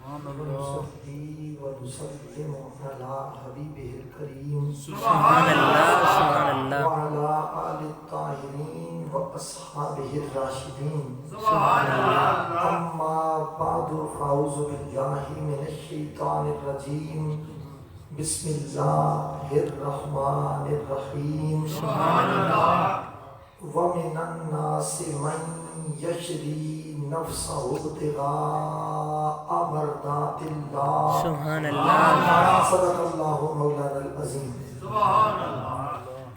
ونصلي ونسلم على حبيبه الكريم سبحان اللہ سبحان اللہ وعلى آل الطاهرين وأصحابه الراشدين سبحان اللہ أما بعد فأعوذ بالله من الشيطان الرجيم بسم الله الرحمن الرحيم سبحان اللہ ومن الناس من يشري نفسه ابتغاء مرضات الله سبحان اللہ صدق الله مولانا العظيم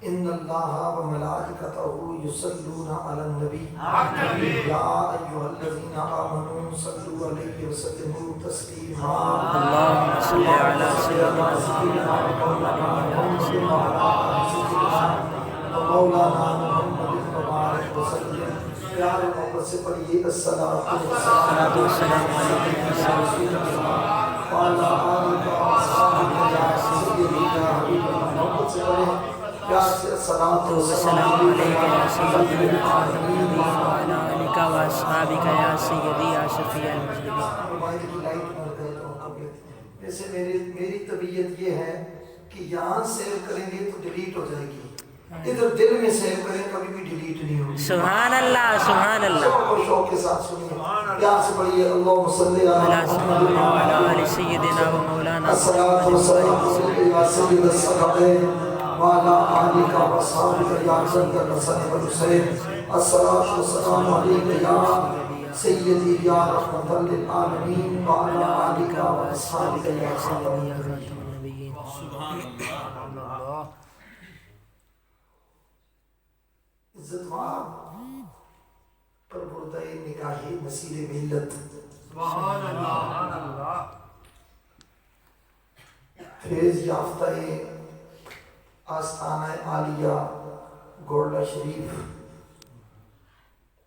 ان الله وملائكته يصلون على النبي يا ايها الذين امنوا صلوا عليه وسلموا تسليما اللهم صل على سيدنا مولانا محمد مبارک وسلم پیار محبت سے پڑھیے الصلاۃ والسلام علیکم یا رسول اللہ وعلی آلہ وصحبہ یا سیدی یا حبیب اللہ محبت سے پڑھیں پیار سے الصلاۃ والسلام علیکم یا سیدی وعلى آلك وأصحابك يا سيدي يا شفيع المذنبين موبائل کی لائٹ مر گئے تو ویسے میری طبیعت یہ ہے کہ یہاں سیو کریں گے تو ڈیلیٹ ہو جائے گی ادھر دل میں سیو کریں کبھی بھی ڈیلیٹ نہیں ہوگی سبحان اللہ سبحان اللہ اور شوق کے ساتھ سنیے پیار سے پڑھیے اللہم صلی على محمد وعلى آل سيدنا ومولانا الصلاۃ والسلام علیکم یا سید الصحابہ وعلى آلک وصحبہ یا حضرت الحسن والحسین الصلاۃ والسلام علیکم یا سیدی یا رحمت للعالمین وعلى آلک وصحبہ یا خاتم النبيين عزت مآب پر بردہ نگاہ نصیر ملت سبحان اللہ فیض یافتہ آستانہ عالیہ گولڈا شریف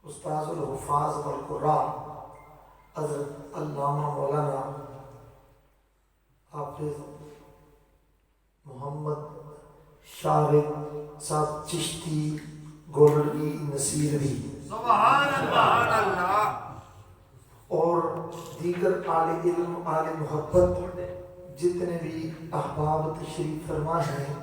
استاذ الحفاظ والقراء حضرت علامہ مولانا حافظ محمد شارق صاحب چشتی گولڈی نصیروی سبحان اللہ اور دیگر اعلی علم اعلی محبت جتنے بھی احباب تشریف فرما ہیں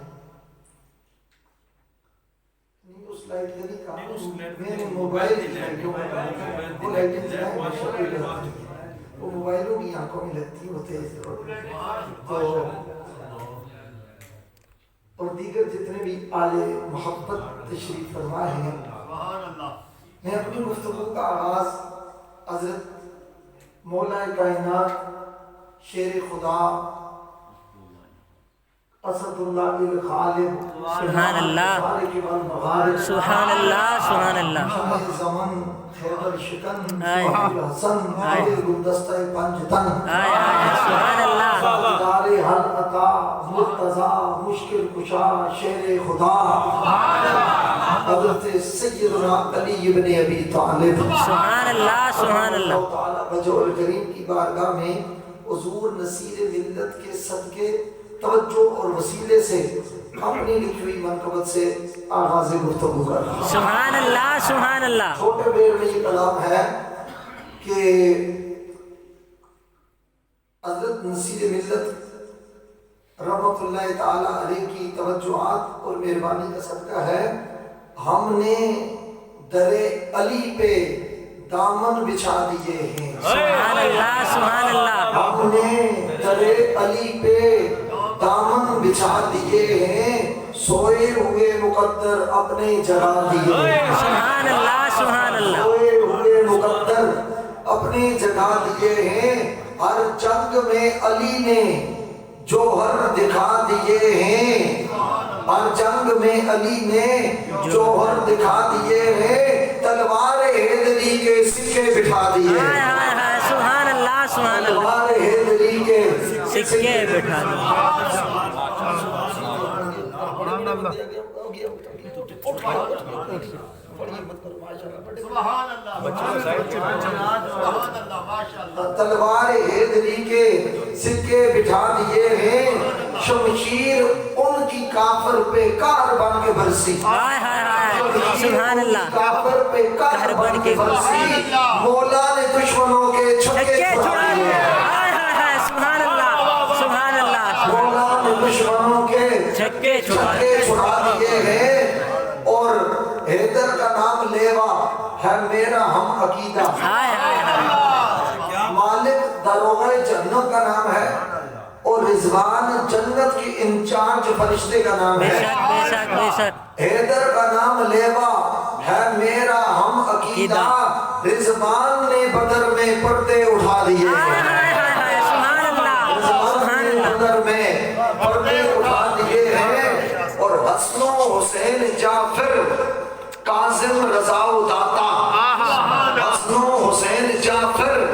اس لائٹ لگی کام میں نے موبائل کی لائٹوں میں وہ لائٹیں جائیں مشکل لگتی ہیں وہ موبائلوں کی آنکھوں میں لگتی ہیں وہ تیز تو اور دیگر جتنے بھی اعلی محبت تشریف فرما ہیں میں اپنی گفتگو کا آغاز حضرت مولا کائنات شیر خدا اسد اللہ الغالب سبحان اللہ سبحان اللہ سبحان اللہ زمن خیبر شکن حسن گلدستہ پنجتن سبحان اللہ دار حل عطا مرتضی مشکل کشا شیر خدا حضرت سیدنا علی ابن ابی طالب سبحان اللہ سبحان اللہ تعالیٰ بجو الکریم کی بارگاہ میں حضور نصیر ملت کے صدقے توجہ اور وسیلے سے اپنی لکھی ہوئی منقبت سے آغاز گفتگو کر رہا ہوں سبحان اللہ سبحان اللہ چھوٹے بیر میں یہ کلام ہے کہ حضرت نصیر ملت رحمت اللہ تعالیٰ علیہ کی توجہات اور مہربانی کا صدقہ ہے ہم نے در علی پہ دامن بچھا دیے ہیں سبحان اللہ سبحان اللہ ہم نے در علی پہ دامن بچھا دیے ہیں سوئے ہوئے مقدر اپنے جگا دیے سبحان اللہ سبحان اللہ سوئے ہوئے مقدر اپنے جگا دیے ہیں ہر جنگ میں علی نے جوہر دکھا دیے ہیں ہر جنگ میں علی نے جوہر دکھا دیے ہیں تلوار حیدری کے سکے بٹھا دیے سبحان اللہ سبحان اللہ تلوار حیدری کے سکے بٹھا دیے تلوار حیدری کے سکے بٹھا دیے ہیں شمشیر ان کی کافر پہ کار بن کے برسی سبحان اللہ کافر پہ کار بن کے برسی مولا نے دشمنوں کے کے چھکے چھڑا دیے ہیں، سبحان اللہ سبحان اللہ مولا نے دشمنوں کے چھکے چھکے چھڑا دیے ہیں، اور حیدر کا نام لیوا ہے میرا ہم عقیدہ، مالک داروغہ جنت کا نام ہے، اور رضوان جنت کی انچارج فرشتے کا نام بے ہے۔ شک بے شک بے شک حیدر کا نام لیوا ہے میرا ہم عقیدہ، رضوان نے بدر میں پردے اٹھا دیے ہیں، سبحان اللہ رضوان نے بدر میں پردے اٹھا دیے ہیں، اور حسن و حسین جعفر کاظم رضا داتا، حسن و حسین جعفر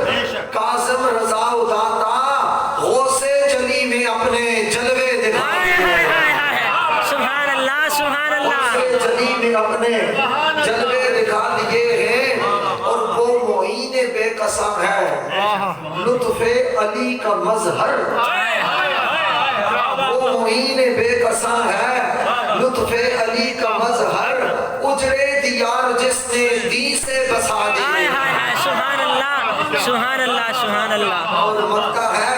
کاظم رضا داتا غوث جلی میں اپنے جلوے دکھائے ہیں، سبحان اللہ سبحان اللہ غوث جلی میں اپنے جلوے دکھا دیے ہیں، اور وہ معین بے قسم ہے لطف علی کا مظہر، وہ معین بے قسم ہے لطف علی کا مظہر، اجرے دیار جس نے دی سے بسا دی، سبحان اللہ سبحان اللہ سبحان اللہ اور مکہ ہے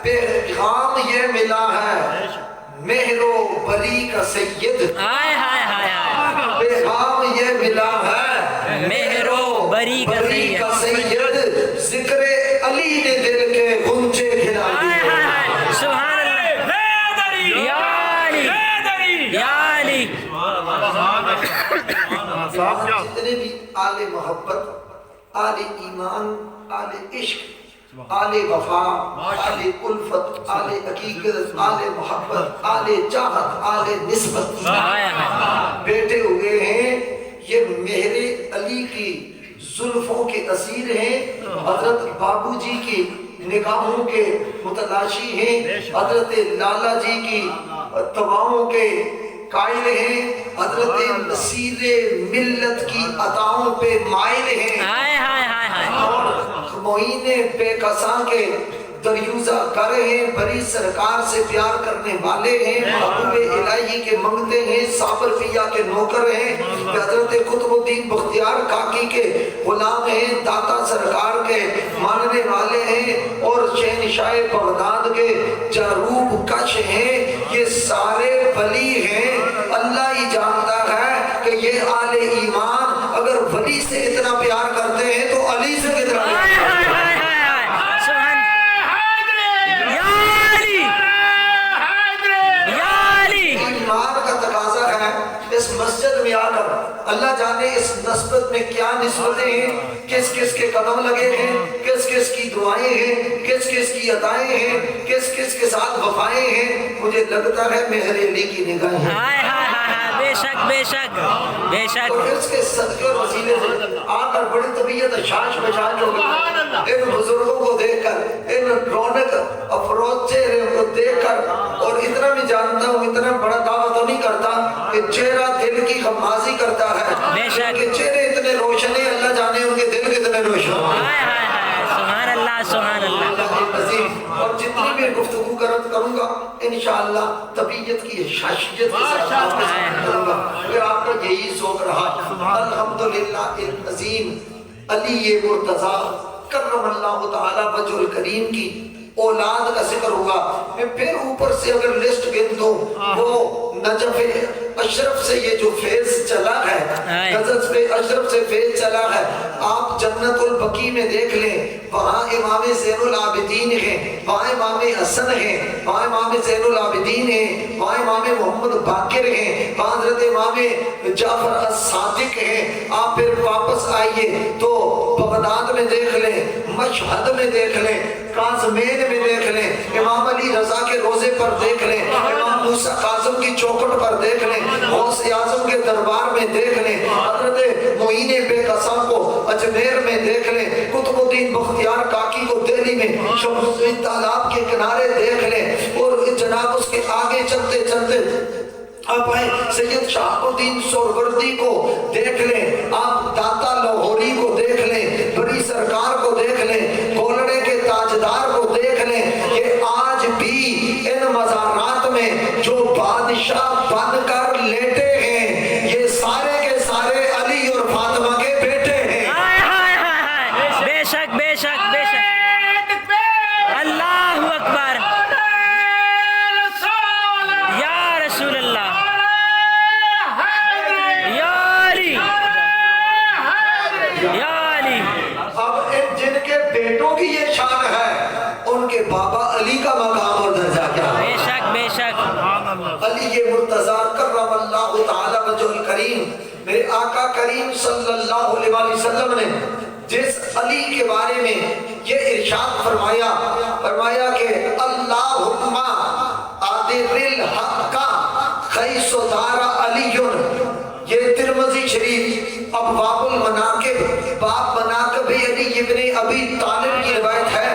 پیغام یہ ملا ہے مہر و بری کا سید، پیغام یہ ملا ہے مہر و بری کا بری کا سید، ذکر علی نے دل کے گنچے کھلا دیے، سبحان اللہ یا علی یا علی جتنے بھی آل محبت، آل ایمان، آل عشق، آل وفا، آل الفت، آل حقیقت، آل محبت، آل چاہت، آل نسبت بیٹھے ہوئے ہیں، یہ مہر علی کی زلفوں کے اسیر ہیں، حضرت بابو جی کی نگاہوں کے متلاشی ہیں، حضرت لالا جی کی تواؤں کے قائل ہیں، حضرت نصیر ملت کی عطاؤں پہ مائل ہیں، اور معین بے قساں کے دریوزہ کر ہیں، بری سرکار سے پیار کرنے والے ہیں، محبوب الہی کے منگتے ہیں، صابر پیا کے نوکر ہیں، حضرت قطب الدین بختیار کاکی کے غلام ہیں، داتا سرکار کے ماننے والے ہیں، اور شہنشاہ بغداد کے جاروب کش ہیں، یہ سارے ولی ہیں۔ اللہ ہی جانتا ہے کہ یہ آل ایمان اگر ولی سے اتنا پیار کرتے ہیں تو علی سے کتنا پیار کرتے ہیں۔ ایمان کا تقاضا ہے اس مسجد میں آ کر اللہ جانے اس نسبت میں کیا نسبتیں ہیں، کس کس کے قدم لگے ہیں، کس کس کی دعائیں ہیں، کس کس کی عطائیں ہیں، کس کس کے ساتھ وفائیں ہیں، مجھے لگتا ہے مہر علی کی نگاہیں بے شک بے شک بے شک، تو اس کے صدقے اور وسیلے سے آ کر بڑی طبیعت شاش بشاش ہو گئی، ان بزرگوں کو دیکھ کر، ان رونق افروز چہرے کو دیکھ کر، اور اتنا بھی جانتا ہوں اتنا بڑا دعویٰ تو نہیں کرتا کہ چہرہ دل کی غمازی کرتا ہے، بے شک۔ ان کے چہرے اتنے روشن ہیں، اللہ جانے ان کے دل کتنے روشن ہیں۔ سبحان اللہ سبحان اللہ اور جتنی بھی گفتگو کروں گا انشاءاللہ طبیعت کی شاشیت کے ساتھ آپ کے ساتھ کروں گا، اگر آپ کا یہی ذوق رہا الحمدللہ العظیم علی مرتضیٰ کرم اللہ تعالی وجہ الکریم کی اولاد کا ذکر ہوگا۔ میں پھر اوپر سے اگر لسٹ گن دوں، وہ نجف اشرف سے یہ جو فیض چلا ہے، نجف اشرف سے فیض چلا ہے، آپ جنت البقیع میں دیکھ لیں، وہاں امام زین العابدین ہیں، وہاں امام حسن ہیں، وہاں امام زین العابدین ہیں، وہاں امام محمد باقر ہیں، وہاں حضرت امام جعفر الصادق ہیں۔ آپ پھر واپس آئیے تو بغداد میں دیکھ لیں، مشہد میں دیکھ لیں، کاظمین میں دیکھ لیں، امام علی رضا کے روزے پر دیکھ لیں، امام موسیٰ کاظم کی چوکٹ پر دیکھ لیں، غوث اعظم کے دربار میں دیکھ لیں، حضرت معین بے قساں کو اجمیر میں دیکھ لیں، قطب الدین بختیار کاکی کو دہلی میں شمس الدین تالاب کے کنارے دیکھ لیں، اور جناب اس کے آگے چلتے چلتے آپ آئیں سید شہاب الدین سہروردی کو دیکھ لیں، آپ داتا لاہوری کو دیکھ لیں، بڑی سرکار کو دیکھ لیں، کولڑے کے تاجدار کو دیکھ لیں، کہ آج بھی ان مزارات میں جو بادشاہ بن کر لیٹے ہیں یہ سارے کے سارے علی اور فاطمہ کے بیٹے ہیں۔ بے شک بے شک بے شک کریم میرے آقا کریم صلی اللہ علیہ وسلم نے جس علی کے بارے میں یہ ارشاد فرمایا کہ اللہم آدر الحق خیس دار علی، یہ ترمذی شریف ابواب المناقب باب مناقب علی ابن ابی طالب کی روایت ہے۔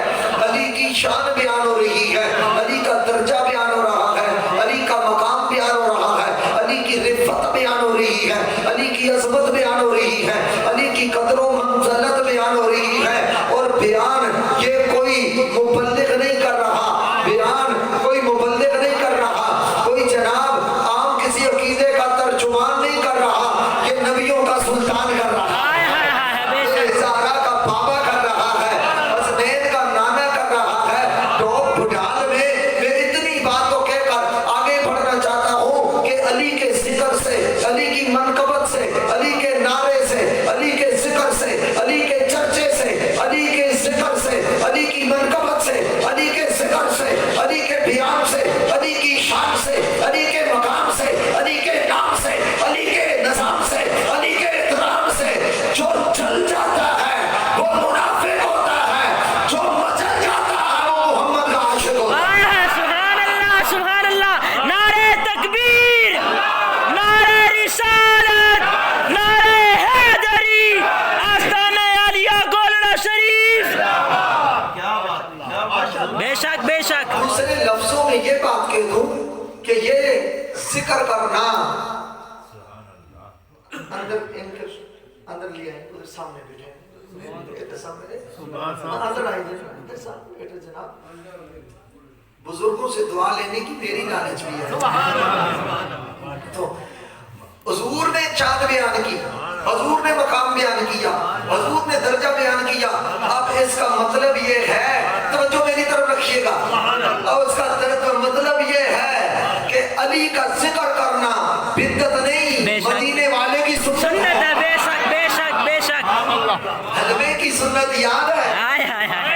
علی کی شان بیان ہو رہی ہے، علی کا درجہ بیان ہو رہا ہے، علی کا مقام بیان ہو رہا ہے، علی کی رفت بیان ہو رہی ہے، علی کی عظمت بیان ہو رہی ہے، علی کی قدر و منزلت بیان ہو رہی ہے۔ اور بیان یہ کوئی مبلغ نہیں کر رہا، بیان کوئی مبلغ نہیں کر رہا، کوئی جناب عام کسی عقیدے کا ترجمان نہیں کر رہا، یہ نبیوں کا سلطان کر رہا ہے، زہرا کا بابا کر رہا ہے، حسنین کا نانا کر رہا ہے۔ ڈھوک بھٹال میں اتنی بات کو کہہ کر آگے بڑھنا چاہتا ہوں کہ علی کے ذکر سے، علی کی منقبت سے، علی کے نعرے سے، علی کے ذکر سے، علی کے چرچے سے، علی کے ذکر سے، علی کی منقبت سے، علی کے ذکر سے، علی کے بیان سے، علی کی شان سے، علی کے مقام سے، علی کے نام سے، علی کے نظام سے، علی کے احترام سے جو چل جاتا ہے وہ منافق ہوتا ہے، جو مچل جاتا ہے وہ محمد کا عاشق ہوتا ہے۔ سبحان اللہ سبحان اللہ، نعرہ تکبیر، نعرہ رسالت، نعرہ حیدری، آستانہ عالیہ گولڑا شریف۔ بے شک بے شک۔ دوسرے لفظوں میں یہ بات کہہ دوں کہ یہ ذکر کرنا اندر لیا ہے، ادھر سامنے بیٹھے ہیں، ادھر سامنے اندر آئیے، ادھر سامنے بیٹھے جناب۔ بزرگوں سے دعا لینے کی میری نالج بھی ہے۔ تو حضور نے چاند بیان کی، حضور نے مقام بیان کیا، حضور نے درجہ بیان کیا۔ اب اس کا مطلب یہ ہے، توجہ میری طرف رکھیے گا، اب اس کا مطلب یہ ہے کہ علی کا ذکر کرنا بدعت نہیں، مدینے والے کی سنت ہے۔ بے شک بے شک بے شک۔ حلوے کی سنت یاد ہے؟ ہائے ہائے ہائے،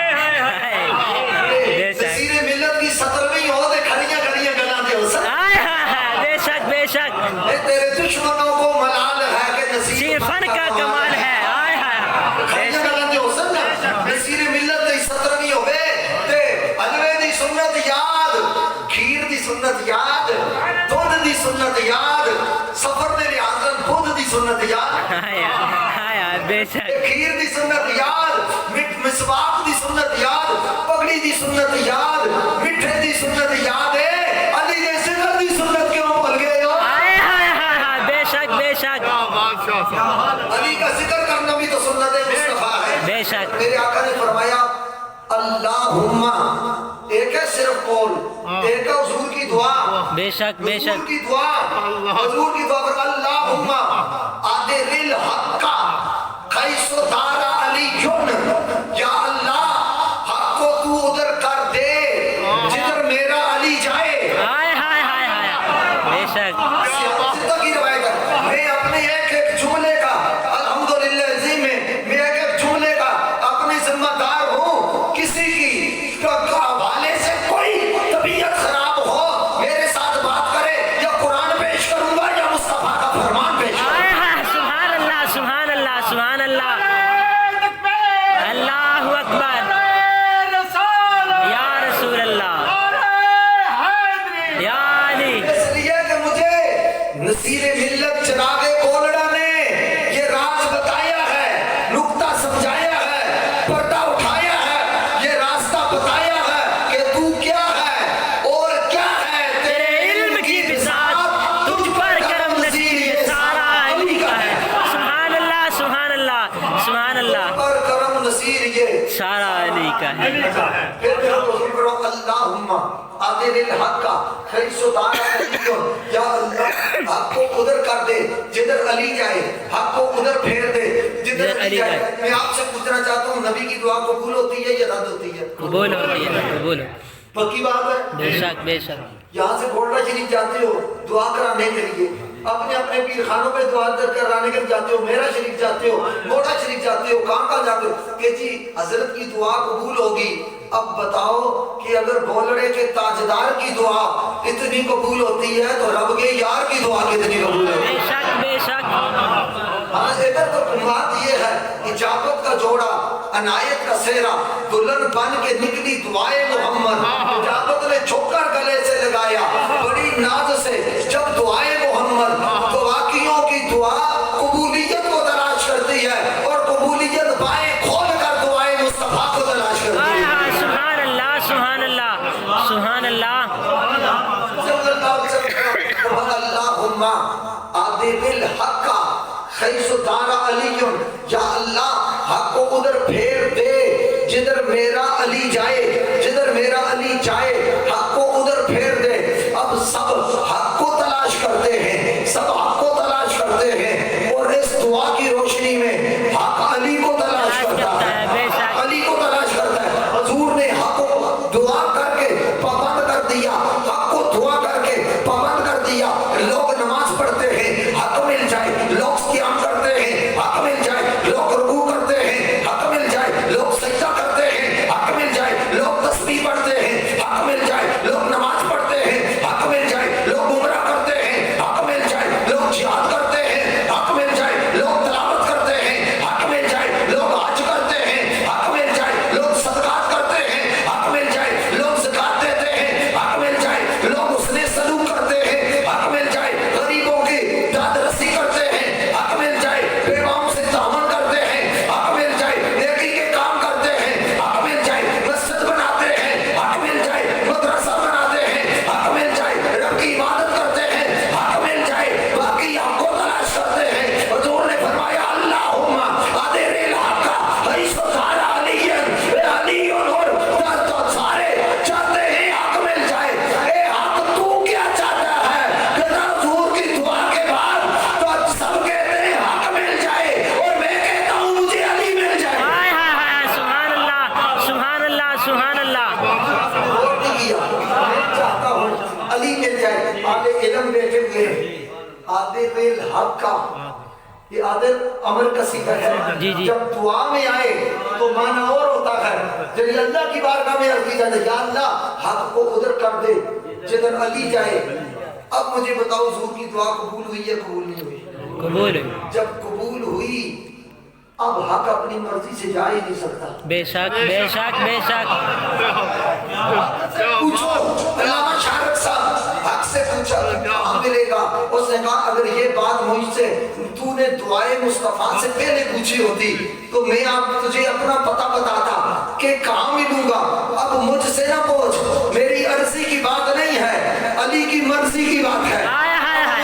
بے شک نصیر ملت کی 17ویں ہو دے کھڑیاں کھڑیاں گلاں دے ہو سر۔ ہائے ہائے ہائے، بے شک بے شک۔ اے تیرے دشمنوں کو ملال ہے کہ نصیر فن کا کمال ہے، ہائے ہائے ہائے، بے کھڑیاں شک۔ گلاں دے ہو سر نا۔ نصیر ملت دی 17ویں ہوے تے حلوے دی سنت یاد، کھیر دی سنت یاد، دودھ دی سنت یاد، سفر دے لحاظ دودھ دی سنت یاد، ہائے ہائے ہائے، بے شک۔ کھیر دی سنت یاد، مسواک دی سنت یاد، پگڑی دی سنت یاد، مٹھے دی سنت یاد ہے، علی دے ذکر دی سنت کیوں بھول گئے ہو؟ ہائے ہائے ہائے ہائے، بے شک بے شک۔ علی کا ذکر کرنا بھی تو سنت مصطفیٰ ہے۔ بے شک۔ میرے آقا نے فرمایا اللہم، ایک ہے صرف قول، ایک ہے حضور کی دعا، بے شک بے حضور شک۔ کی دعا، حضور کی دعا پر اللہم آدر الحق خیس دار علی، یا اللہ حق کو تو ادھر کر دے جدھر میرا علی جائے۔ ہائے ہائے ہائے ہائے، بے شک۔ سیاست کی روایت ہے، میں اپنے ایک ایک جملے کا الحمدللہ عظیم میں ایک ایک جملے کا اپنی ذمہ دار ہوں۔ کسی کی حوالے سے کوئی طبیعت خراب ہو میرے ساتھ بات کرے، یا قرآن پیش کروں گا یا مصطفیٰ کا فرمان پیش کروں گا۔ ہائے ہائے، سبحان اللہ سبحان اللہ سبحان اللہ، اللہ اکبر، یا رسول اللہ، یا علی۔ اس لیے کہ مجھے نصیر ملت چراغ کولڑا نے یہ راز بتایا ہے، نقطہ سمجھایا ہے، پردہ اٹھایا ہے، یہ راستہ بتایا ہے کہ تو کیا ہے اور کیا ہے۔ تیرے علم کی بساط تجھ پر کرم نصیر، یہ سارا علی کا ہے۔ سبحان اللہ سبحان اللہ سبحان اللہ، پر کرم نصیر یہ سارا علی کا ہے۔ پھر حضور کرو اللہم آدر الحق خیس دار علی، یا اللہ حق کو ادھر کر دے جدھر علی جائے، حق کو ادھر پھیر دے جدھر علی جائے۔ میں آپ سے پوچھنا چاہتا ہوں، نبی کی دعا قبول ہوتی ہے یا رد ہوتی ہے؟ قبول ہوتی ہے، قبول ہوتی پکی بات ہے۔ ہے، بے شک بے شک۔ یہاں سے گولڈا شریف جاتے ہو دعا کرانے کے لیے، اپنے اپنے پیر خانوں پہ دعا کرانے کے لیے جاتے ہو، میرا شریف جاتے ہو، گولڈا شریف جاتے ہو، کہاں جاتے ہو کہ جی حضرت کی دعا قبول ہوگی۔ اب بتاؤ کہ اگر گولڑے کے تاجدار کی دعا اتنی قبول ہوتی ہے تو رب کے یار کی دعا کتنی قبول ہوگی؟ بے شک بے شک بات یہ ہے اجابت کا جوڑا عنایت کا سہرا دلہن بن کے نکلی دعائے محمد اجابت نے جھک کر گلے سے لگایا بڑی ناز سے جب دعائے محمد تو واقعیوں کی دعا قبولیت کو تلاش کرتی ہے اور قبولیت بائیں کھول کر دعائے مصطفیٰ کو تلاش کرتی ہے سبحان اللہ سبحان اللہ سبحان اللہ اللہم آدم الحق خیس دارا علی یا اللہ حق کو ادھر پھیر دے جدھر میرا علی جائے جدھر میرا علی جائے حق کو ادھر پھیر دے اب سب حق کو تلاش کرتے ہیں سب حق کو تلاش کرتے ہیں اور اس دعا کی روشنی میں حق علی کو تلاش کرتا ہے علی کو تلاش کرتا ہے حضور نے حق کو دعا کر کے پابند کر دیا حق کو دعا کر کے پابند کر دیا لوگ نماز پڑھتے ہیں حق مل جائے لوگ قیام کرتے ہیں حق مل جائے لوگ رکوع کرتے ہیں حق مل جائے لوگ سجدہ کرتے ہیں حق مل جائے لوگ تسبیح پڑھتے ہیں حق مل جائے لوگ نماز پڑھتے ہیں حق مل جائے لوگ عمرہ کرتے ہیں حق مل جائے لوگ جہاد کرتے ہیں حق مل جائے لوگ تلاوت کرتے ہیں حق مل جائے لوگ حج کرتے ہیں حق مل جائے لوگ صدقات کرتے ہیں حق مل جائے لوگ زکات دیتے ہیں حق مل جائے لوگ حسن سلوک کرتے ہیں حق مل جائے غریبوں کی داد رسی کرتے ہیں حق مل جائے بیواؤں سے تعاون کرتے ہیں حق مل جائے نیکی کے کام کرتے ہیں حق مل جائے مسجد بناتے ہیں حق مل جائے مدرسہ بناتے ہیں حق مل جائے رب کی عبادت کرتے ہیں حق مل جائے باقی حق کو تلاش کرتے ہیں حضور نے فرمایا اللہم آدر الحق حیث دار علی علی اور تو سارے چاہتے ہیں حق مل جائے اے حق تو کیا چاہتا ہے کہ حضور کی دعا کے بعد تو سب کہتے ہیں حق مل جائے اور میں کہتا ہوں مجھے علی مل جائے ہائے ہائے ہائے سبحان اللہ سبحان اللہ سبحان اللہ اور نہیں کیا میں چاہتا ہوں علی مل جائے آدھے علم بیٹھے ہوئے ہیں آدھے الحق کا یہ عادل عمل کا صیغہ ہے جی جی جب دعا میں آئے تو معنی اور ہوتا ہے جب اللہ کی بارگاہ میں عرض کی جاتا ہے یا اللہ حق کو ادھر کر دے جدھر علی جائے اب مجھے بتاؤ حضور کی دعا قبول ہوئی یا قبول نہیں ہوئی قبول جب قبول ہوئی اب حق اپنی مرضی سے جا ہی نہیں سکتا بے شک بے شک بے شک پوچھو علامہ شارق صاحب حق سے پوچھا کہاں ملے گا اس نے کہا اگر یہ بات مجھ سے تو نے دعائے مصطفیٰ سے پہلے پوچھی ہوتی تو میں آپ تجھے اپنا پتہ بتاتا کہ کہاں ملوں گا اب مجھ سے نہ پوچھ میری عرضی کی بات نہیں ہے علی کی مرضی کی بات ہے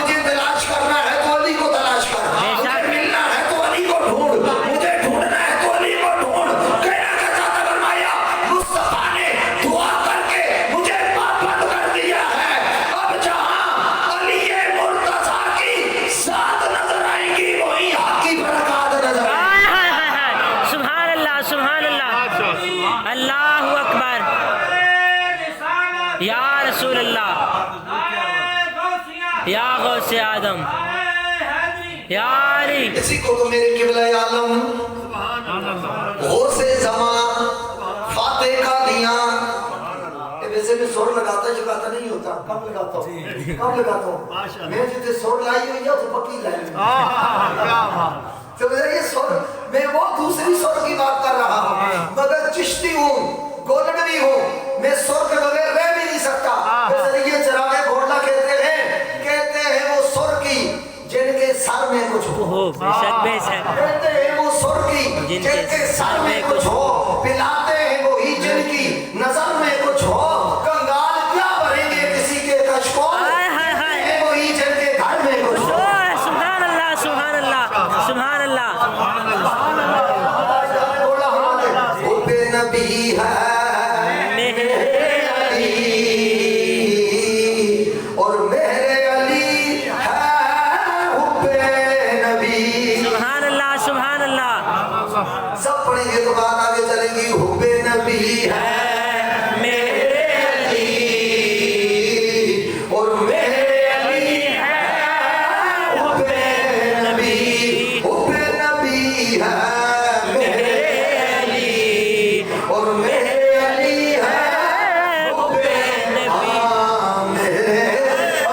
مجھے تلاش کرنا ہے تو علی کو تلاش کر مجھے ملنا ہے تو علی کو ڈھونڈ مجھے ڈھونڈنا ہے تو علی کو ڈھونڈ کہنا کا چاہتا فرمایا مصطفیٰ نے دعا کر کے مجھے پابند کر دیا ہے اب جہاں علی مرتضیٰ کی ذات نظر آئیں گی وہی حق کی برکات نظر آئیں گی سبحان اللہ سبحان اللہ اللہ اکبر یا رسول اللہ یا غوث آدم یا علی اسی کو تو میرے قبلہ عالم غوث زمان فاتح کا دیا ویسے میں سور لگاتا چکاتا نہیں ہوتا کم لگاتا ہوں میں جتے سور لائی ہوئی ہے تو پکی لائی تو یہ سور میں وہ دوسری سور کی بات کر رہا ہوں مگر چشتی ہوں گولڈنی ہوں میں سور کے بغیر رہ بھی نہیں سکتا ویسے یہ چراغے گھوڑا کہتے ہیں وہ سور کی جن کے سر میں کچھ ہو کہتے ہیں وہ سر کی جن کے سر میں کچھ ہو پلاتے ہیں وہی جن کی نظر میں کچھ ہو کنگال کیا بھریں گے کسی کے کشکول کہتے ہیں وہی جن کے گھر میں کچھ ہو سبحان اللہ سبحان اللہ سبحان اللہ حب نبی ہے سب پڑھیں گے تو بات آگے چلیں گی حب نبی ہے میرے علی اور میرے علی ہے حب نبی ہے میرے علی اور میرے علی ہے حب نبی میرے علی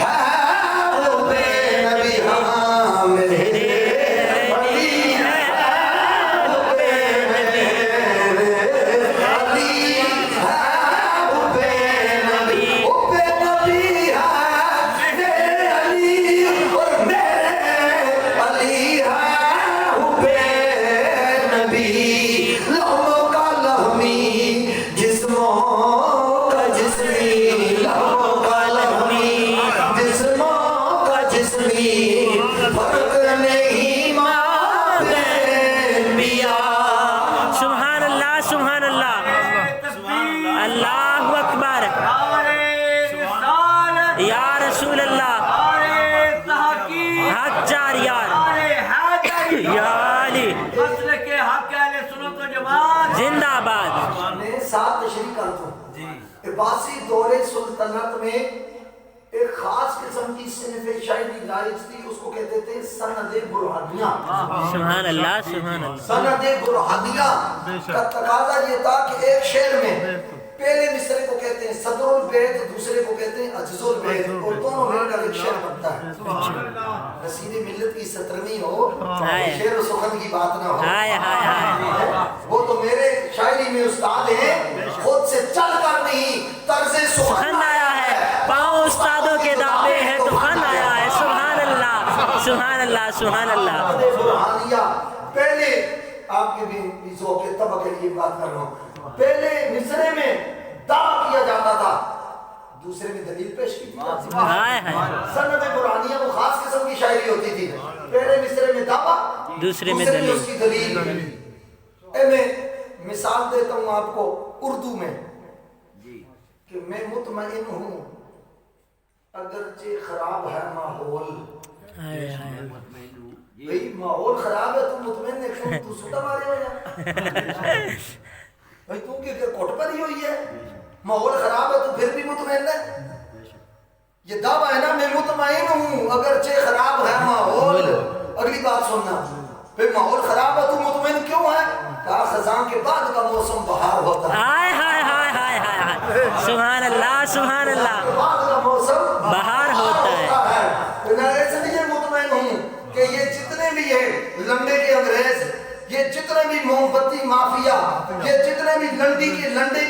ہے حب نبی میرے عباسی دور سلطنت میں ایک خاص قسم کی صنف شاعری رائج تھی، اس کو کہتے تھے سند برہانیہ۔ سبحان اللہ سبحان اللہ۔ سند برہانیہ کا تقاضا یہ تھا کہ ایک شعر میں پہلے مصرے کو کہتے ہیں صدر البیت، دوسرے کو کہتے ہیں اجز البیت، اور دونوں مل کر ایک شعر بنتا ہے۔ رسید ملت کی 17ویں ہو، شعر و سخن کی بات نہ ہو۔ وہ تو میرے شاعری میں استاد ہیں، خود سے چل کر نہیں طرز سخن آیا ہے، پاؤں استادوں کے دعوے ہیں تو فن آیا ہے۔ سبحان اللہ سبحان اللہ سبحان اللہ۔ برہانیہ پہلے آپ کے بھی ذوق طبع کے لیے بات کر رہا ہوں، پہلے مصرے میں دعویٰ کیا جاتا تھا، دوسرے میں دلیل پیش کی جاتی تھی۔ سند برہانیہ وہ خاص قسم کی شاعری ہوتی تھی، پہلے مصرے میں دعویٰ، دوسرے میں اس کی دلیل۔ میں مثال دیتا ہوں آپ کو اردو میں کہ میں مطمئن ہوں اگرچہ خراب ہے ماحول۔ بھئی ماحول خراب ہے تو مطمئن ہے کیوں؟ تو سوٹا مارے ہو یا بھئی تو کہ کوٹ پر ہی ہوئی ہے، ماحول خراب ہے تو پھر بھی مطمئن ہے۔ یہ دعویٰ ہے نا میں مطمئن ہوں اگرچہ خراب ہے ماحول۔ اگلی بات سننا، پھر ماحول خراب ہے تو مطمئن کیوں ہے؟ کہا خزاں کے بعد کا موسم بہار ہوتا ہے۔ سبحان اللہ سبحان اللہ۔ بعد کا موسم بہار ہوتا ہے۔ میں ایسے نہیں مطمئن ہوں کہ یہ جتنے بھی ہیں لنڈے کے انگریز، یہ جتنے بھی موم بتی مافیا، یہ جتنے بھی لنڈے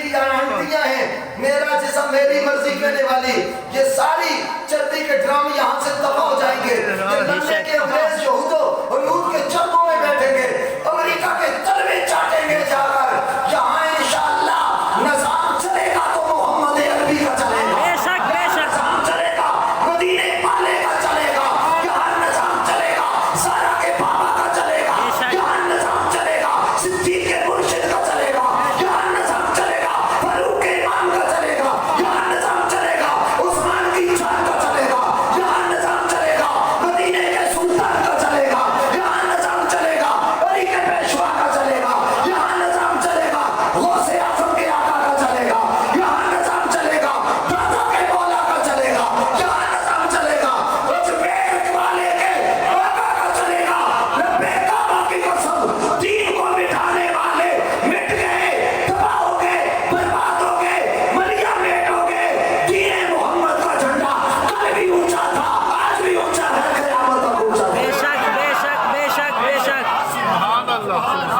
کی آنٹیاں ہیں، میرا جسم میری مرضی کہنے والی، یہ ساری چربی کے ڈرام یہاں سے دفع ہو جائیں گے۔ یہ لنڈے کے انگریز یہود و یہود کے چربوں میں بیٹھیں گے، امریکہ کے چربے چاٹیں گے جا کر۔ یہاں انشاءاللہ نظام چلے گا تو محمد عربی کا چلے گا، بے شک بے شک چلے گا مدینے والے کا چلے گا، یہاں نظام چلے گا سارا کے بابا کا چلے گا، یہاں نظام چلے گا صدیق کے مرشد کا چلے گا، یہاں نظام چلے گا فاروق امام کا چلے گا، یہاں نظام چلے گا عثمان کی جان کا چلے گا، یہاں نظام چلے گا مدینے کے سلطان کا چلے گا، یہاں نظام چلے گا علی کے پیشوا کا چلے گا، یہاں نظام چلے گا غوث اعظم کے آقا کا چلے گا، یہاں نظام چلے گا دادا کے مولا کا چلے گا، یہاں نظام چلے گا ازبیک والے کے آقا کا چلے گا۔ لبیک آقا کی قسم، دین کو مٹانے والے مٹ گئے، تباہ ہو گئے، برباد ہو گئے، ملیا میٹ ہو گئے۔ دین محمد کا جھنڈا کل بھی اونچا تھا، آج بھی اونچا ہے، قیامت تک اونچا ہے۔ بے شک بے شک بے شک بے شک۔ سبحان اللہ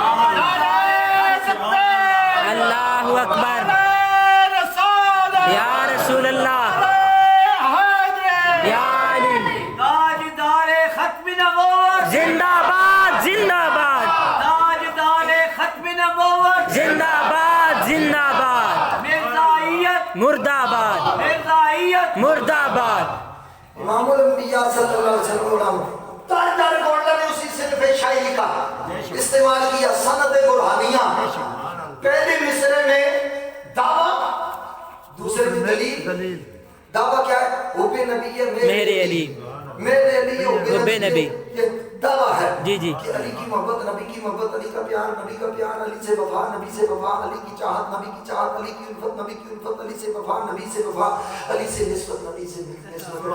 اللہ اکبر یا رسول اللہ یا علی۔ تاجدار ختم نبوت، زندہ باد زندہ باد تاجدار ختم نبوت، زندہ باد زندہ باد، مرزائیت مرد آباد مرزائیت مرد آباد۔ امام الانبیاء صلی اللہ علیہ وسلم تاجدار گولڈا نے اسی صنف شاعری کا استعمال کیا، سند برہانیہ۔ پہلے مصرے میں دعویٰ، دوسرے میں دلیل۔ دعویٰ کیا ہے؟ حب نبی ہے میرے علی، میرے علی حب نبی۔ یہ دعویٰ ہے جی جی۔ کہ علی کی محبت، نبی کی محبت، علی کا پیار، نبی کا پیار، علی سے وفا، نبی سے وفا، علی کی چاہت، نبی کی چاہت، علی کی الفت، نبی کی الفت، علی سے وفا، نبی سے وفا، علی سے نسبت، نبی سے نسبت،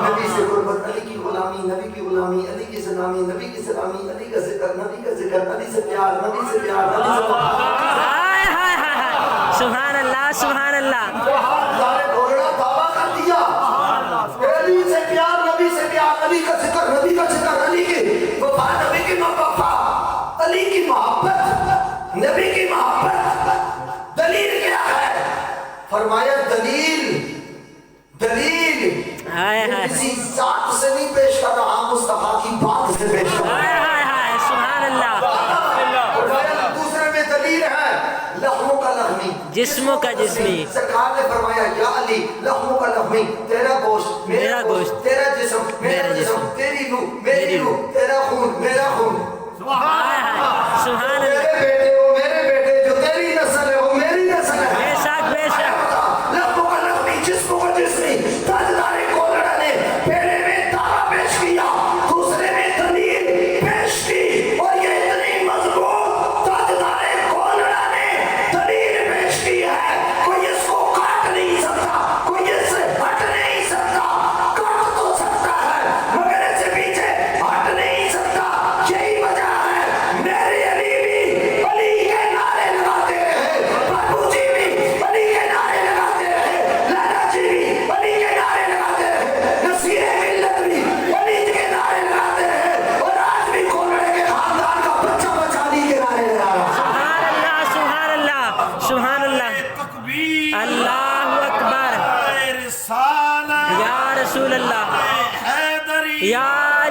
نبی سے قربت، علی کی غلامی، نبی کی غلامی، علی کی سلامی، نبی کی سلامی، علی کا ذکر، نبی کا ذکر، علی سے پیار، نبی سے پیار، علی سے وفا۔ سبحان اللہ سبحان اللہ۔ تاجدار گھوڑا دعویٰ کر دیا، علی سے پیار، نبی سے پیار، علی کا ذکر، نبی کا ذکر، علی کی وفا، نبی کی وفا، علی کی محبت، نبی کی محبت۔ دلیل کیا ہے؟ فرمایا دلیل یہ کسی ذات سے نہیں پیش کر رہا، مصطفیٰ کی بات سے پیش کر رہا۔ سبحان اللہ۔ فرمایا دوسرے میں دلیل ہے لحموں کا لحمی، جسموں کا جسمی۔ سرکار نے فرمایا یا علی لحموں کا لحمی، تیرا گوشت میرا گوشت، تیرا جسم میرا جسم، تیری روح میری روح، تیرا خون میرا خون۔ سبحان اللہ۔ میرے بیٹے وہ میرے بیٹے، جو تیری نسل ہے وہ میری نسل ہے۔ بے شک بے شک۔ لحموں کا لحمی، جسموں کا جسمی۔ تاجدار گولڑا نے پہلے میں دعویٰ پیش کیا، دوسرے میں دلیل پیش کی، اور یہ اتنی مضبوط تاجدار گولڑا نے دلیل پیش کی ہے، کوئی اس کو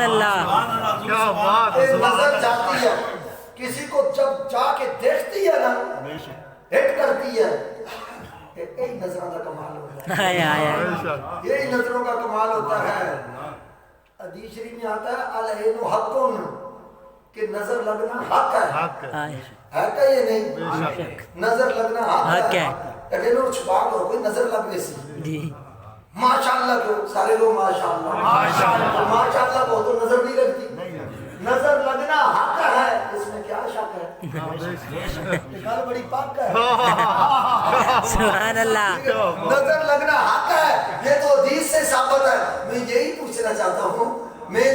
سبحان اللہ کیا بات ایک نظر جاتی ہے کسی کو جب جا کے دیکھتی ہے نا ہٹ کرتی ہے ایک نظروں کا کمال ہوتا ہے آیا آیا یہی نظروں کا کمال ہوتا ہے حدیث شریف میں آتا ہے العین حقن کہ نظر لگنا حق ہے آیا ہے کہ یہ نہیں نظر لگنا حق ہے لیکن وہ چھپا کرو کوئی نظر لگ سی جی ماشاءاللہ کو سارے لوگ ماشاءاللہ ماشاءاللہ کو تو نظر نہیں لگتی نظر لگنا حق ہے اس میں کیا شک ہے گل بڑی پاک ہے سبحان اللہ نظر لگنا حق ہے یہ تو حدیث سے ثابت ہے میں یہی پوچھنا چاہتا ہوں میں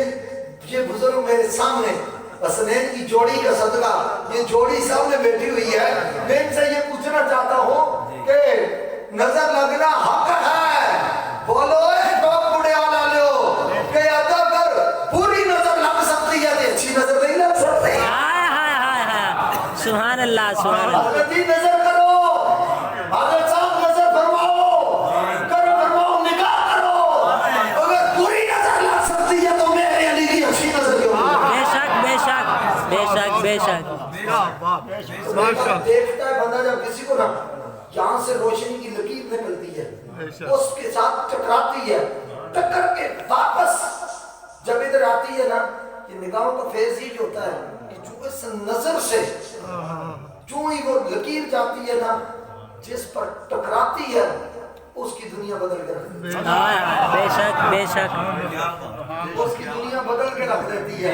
یہ بزرگ میرے سامنے حسنین کی جوڑی کا صدقہ یہ جوڑی سامنے بیٹھی ہوئی ہے میں ان سے یہ پوچھنا چاہتا ہوں کہ نظر لگنا حق ہے بولو اے ڈوک بڑے آلہ لیو کہ ادا کر پوری نظر لگ سکتی ہے کہ اچھی نظر نہیں لگ سکتی ہائے ہائے ہائے ہائے سبحان اللہ سبحان اللہ حضرتی نظر کرو حضرت صاحب نظر فرماؤ کرو فرماؤ نگاہ کرو اگر پوری نظر لگ سکتی ہے تو میرے علی کی اچھی نظر کیوں بے شک بے شک بے شک بے شک کیا بات دیکھتا ہے بندہ جب کسی کو نا یہاں سے روشنی کی لکیر نکلتی ہے اس کے ساتھ ٹکراتی ہے ٹکر کے واپس جب ادھر آتی ہے نا یہ نگاہوں کا فیض ہی جو ہوتا ہے کہ جو اس نظر سے جو ہی وہ لکیر جاتی ہے نا جس پر ٹکراتی ہے اس کی دنیا بدل کے رکھ دیتی ہے ہائے بے شک بے شک اس کی دنیا بدل کے رکھ دیتی ہے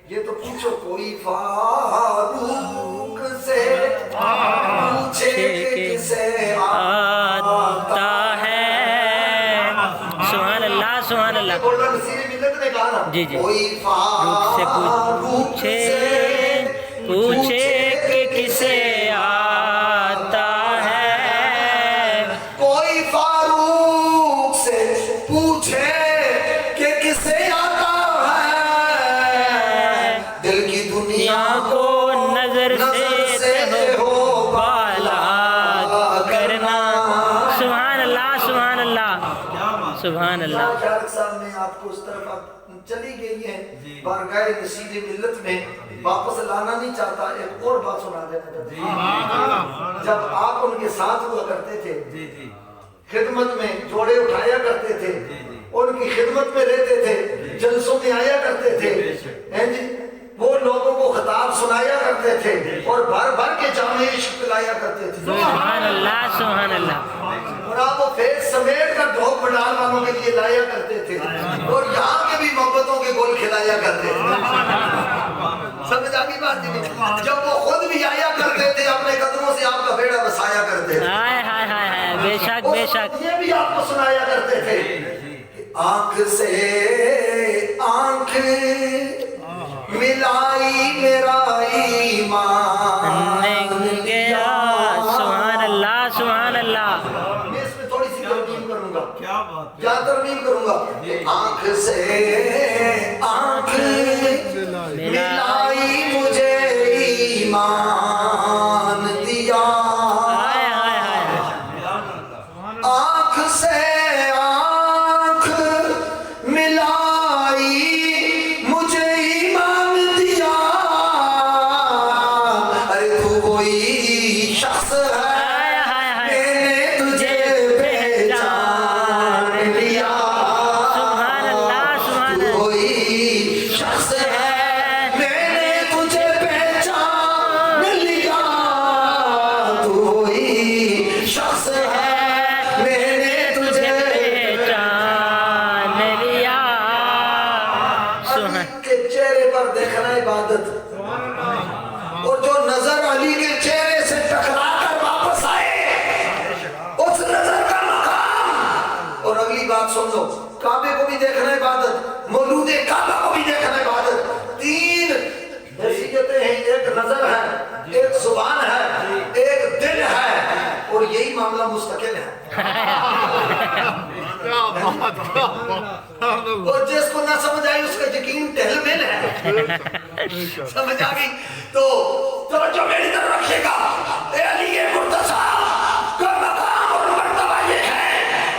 یہ تو پوچھو کوئی فاروق سے پوچھے کہ کسے آتا ہے سبحان اللہ سبحان اللہ بولا نصیر ملت نے کہا نا جی جی کوئی روح سے فاروق پوچھے سے پوچھے کہ کسے آتا ہے کوئی فاروق سے پوچھے کہ کسے آتا ہے دل کی دنیا کو نظر سے ہو بالا کرنا سبحان اللہ سبحان اللہ سبحان اللہ شارق صاحب نے آپ کو اس طرف چلی گئی ہے بارگاہ نصیر ملت میں واپس لانا نہیں چاہتا ایک اور بات سنا دینا چاہتا جب آپ ان کے ساتھ ہوا کرتے تھے خدمت میں جوڑے اٹھایا کرتے تھے ان کی خدمت میں رہتے تھے جلسوں میں آیا کرتے تھے وہ لوگوں کو خطاب سنایا کرتے تھے اور بھر بھر کے جامع عشق پلایا کرتے تھے سبحان اللہ سبحان اللہ اور آپ وہ فیض سمیٹ کر ڈھوک بڈال والوں کے لیے لایا کرتے تھے اور یہاں کے بھی محبتوں کے گول کھلایا کرتے تھے سمجھ آگی بات نہیں جب وہ خود بھی آیا کرتے تھے اپنے قدموں سے آپ کا بیڑا بسایا کرتے تھے ہائے ہائے ہائے ہائے بے شک بے شک یہ بھی آپ کو سنایا کرتے تھے آنکھ سے آنکھ ملائی میرا ایمان گیا سبحان اللہ سبحان اللہ میں اس میں تھوڑی سی ترمیم کروں گا کیا بات کیا ترمیم کروں گا آنکھ سے آنکھ ملائی مجھے ایمان دیا ہائے ہائے ہائے آنکھ سے آنکھ ملائی مجھے ایمان دیا ارے تو وہی شخص ہے میں نے تجھے پہچان لیا سبحان اللہ سبحان تو اللہ وہی شخص ہے میں نے تجھے پہچان لیا تو وہی شخص ہے میں نے تجھے پہچان لیا علی کے چہرے پر دیکھنا عبادت اور جو نظر علی کے چہرے سے ٹکرا کر واپس آئے اس نظر کا مقام اور اگلی بات سن لو کعبے کو بھی دیکھنا عبادت مولود کعبہ کو بھی دیکھنا عبادت تین حیثیتیں ہیں ایک نظر ہے ایک زبان ہے ایک دل ہے اور یہی معاملہ مستقل ہے اور جس کو نہ سمجھ آئی اس کا یقین ٹہل مل ہے سمجھ آگئی تو توجہ میری طرف رکھیے گا اے علی مرتضیٰ کا مقام اور مرتبہ یہ ہے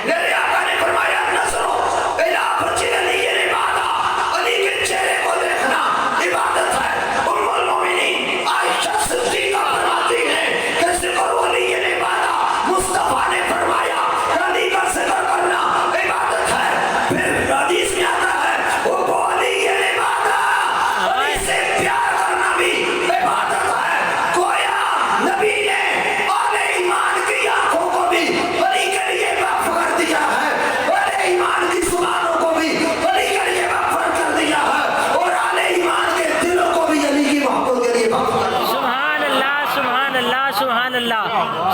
میرے آقا نے فرمایا نظروں الا فجر علی عبادہ علی کے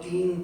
3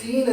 3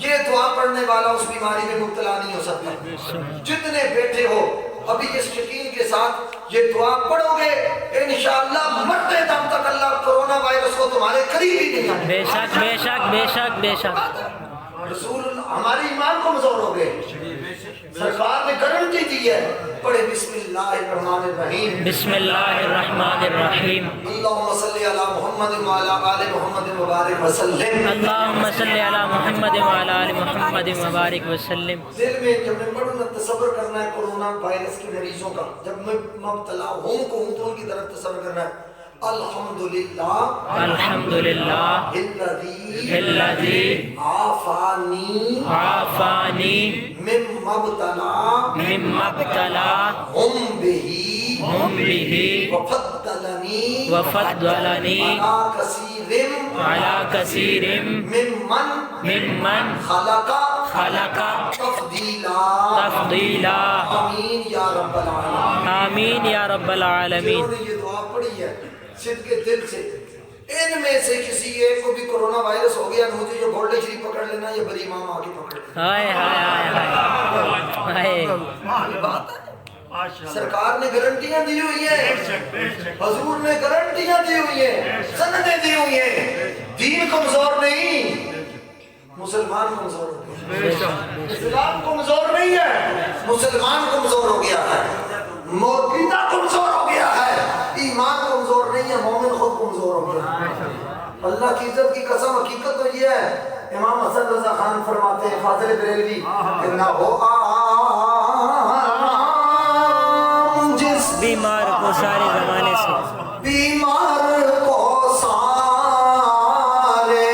یہ دعا پڑھنے والا اس بیماری میں مبتلا نہیں ہو سکتا. جتنے بیٹھے ہو ابھی اس یقین کے ساتھ یہ دعا پڑھو گے انشاءاللہ مرتے دم تک اللہ کرونا وائرس کو تمہارے قریب ہی نہیں آنے. بے شک بے شک بے شک بے شک. رسول ہماری ایمان کمزور ہو گئے. سرکار نے گارنٹی دی ہے. پڑھے بسم اللہ الرحمن الرحیم. بسم اللہ الرحمن الرحیم. اللہم صلی علی محمد وعلی آل محمد مبارک وسلم. اللہم صلی علی محمد وعلی آل محمد مبارک وسلم. دل میں جب میں پڑھوں نا تصور کرنا ہے کورونا وائرس کے مریضوں کا. جب میں مبتلا ہوں تو ان کی طرف تصور کرنا ہے. الحمدللہ الحمدللہ الذی عافانی مما ابتلا ہم بہ وفضلنی علی کثیر ممن خلق تفضیلا. آمین یا رب العالمین. آمین یا رب العالمین. جنہوں نے یہ دعا پڑھی ہے صدق دل سے ان میں سے کسی ایک کو بھی کرونا وائرس ہو گیا مجھے جو گولڈے شریف پکڑ لینا یا بری امام آگے پکڑ لینا. ہائے ہائے ہائے ہائے. سرکار نے گارنٹیاں دی ہوئی ہیں. حضور نے گارنٹیاں دی ہوئی ہیں. سندیں دی ہوئی ہیں. دین کمزور نہیں مسلمان کمزور ہو گیا. اسلام کمزور نہیں ہے مسلمان کمزور ہو گیا ہے. موقیدہ کمزور ہو گیا ہے. ایمان کمزور نہیں ہے مومن خود کمزور ہو گیا. اللہ کی عزت کی قسم حقیقت تو یہ ہے. امام حسن رضا خان فرماتے ہیں فاضل بریلوی نہ ہو جس بیمار کو سارے زمانے سے بیمار کو سارے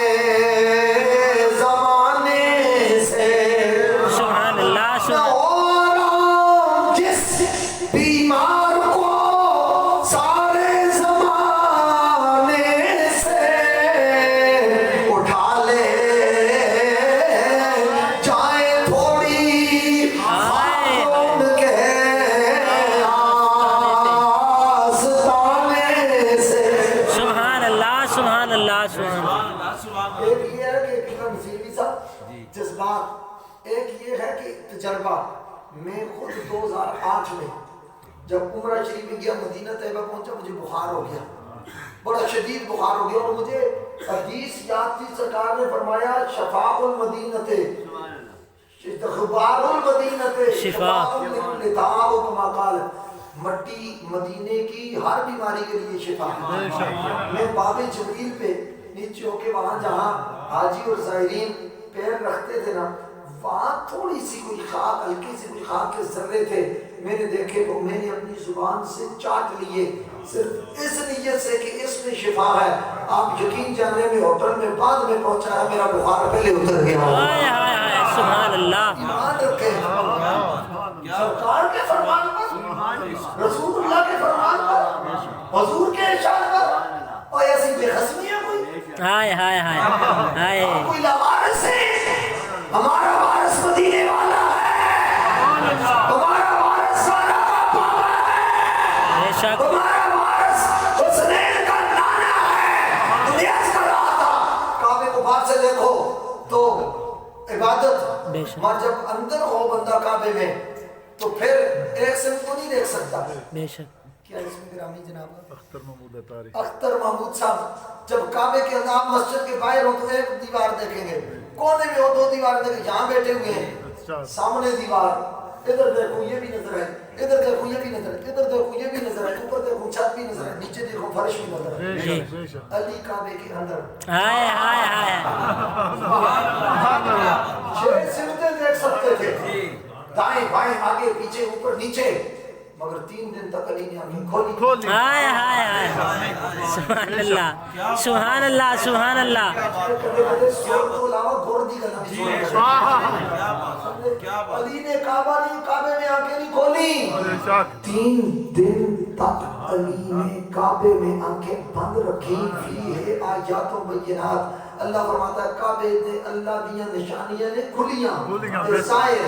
زمانے سے سبحان اللہ نہ سبحان ہو جس بیمار کو سارے زمانے سے اٹھا لے جائے تھوڑی خون کے آستانے سے. سبحان اللہ سبحان اللہ سبحان اللہ. ایک یہ ہے کہ ایک نصیبی صاحب جذبات. ایک یہ ہے کہ تجربہ. میں خود 2008 میں جب عمرہ شریف میں گیا مدینہ طیبہ پہنچا مجھے بخار ہو گیا. بڑا شدید بخار ہو گیا اور مجھے حدیث یاد تھی. سرکار نے فرمایا شفاء المدینہ غبار المدینہ شفاء لداء کما قال. مٹی مدینے کی ہر بیماری کے لیے شفا ہے. میں باب جبریل پہ نیچے ہو کے وہاں جہاں حاجی اور زائرین پیر رکھتے تھے نا وہاں تھوڑی سی کوئی خاک ہلکی سی کوئی خاک کے ذرے تھے میں نے دیکھے تو میں نے اپنی زبان سے چاٹ لیے صرف اس نیت سے کہ اس میں شفا ہے. آپ یقین جانے میں ہوٹل میں بعد میں پہنچایا میرا بخار پہلے اتر گیا. ہائے ہائے ہائے سبحان اللہ. ایمان رکھے سرکار کے فرمان پر رسول اللہ کے فرمان پر حضور کے ارشاد پر اور ایسی بے قسمی ہے کوئی. ہائے ہائے ہائے ہائے. کوئی لاوارث ہے. ہمارا وارث مدینے والا ہے. ہمارا وارث والا بابا ہے. بے شک ہمارا وارث حسنین کا نانا ہے. دنیا سے رہا تھا کعبے کو باہر سے دیکھو تو عبادت بے شک. اور جب اندر ہو بندہ کعبے میں تو پھر ایک سمت کو نہیں دیکھ سکتا. بے شک. کیا اس میں گرامی جناب اختر محمود صاحب جب کعبے کے اندر آپ مسجد کے باہر ہو تو ایک دیوار دیکھیں گے کونے میں ہو 2 دیوار دیکھیں یہاں بیٹھے ہوئے ہیں سامنے دیوار ادھر دیکھو یہ بھی نظر ہے ادھر دیکھو یہ بھی نظر ہے ادھر دیکھو یہ بھی نظر ہے اوپر دیکھو چھت بھی نظر ہے نیچے دیکھو فرش بھی نظر ہے. علی کعبے کے اندر ہائے ہائے ہائے. 6 سمتیں دیکھ سکتے تھے دائیں بائیں آگے پیچھے اوپر نیچے مگر 3 دن تک علی نے آنکھیں کھولی. ہائے ہائے ہائے. سبحان اللہ سبحان اللہ سبحان اللہ. علی نے کعبہ نہیں کعبے میں آنکھیں نہیں کھولی. 3 دن تک علی نے کعبے میں آنکھیں بند رکھی. فیہ آیات و بینات. اللہ فرماتا ہے کعبے نے اللہ دیاں نشانیاں نے کھلیاں تے ظاہر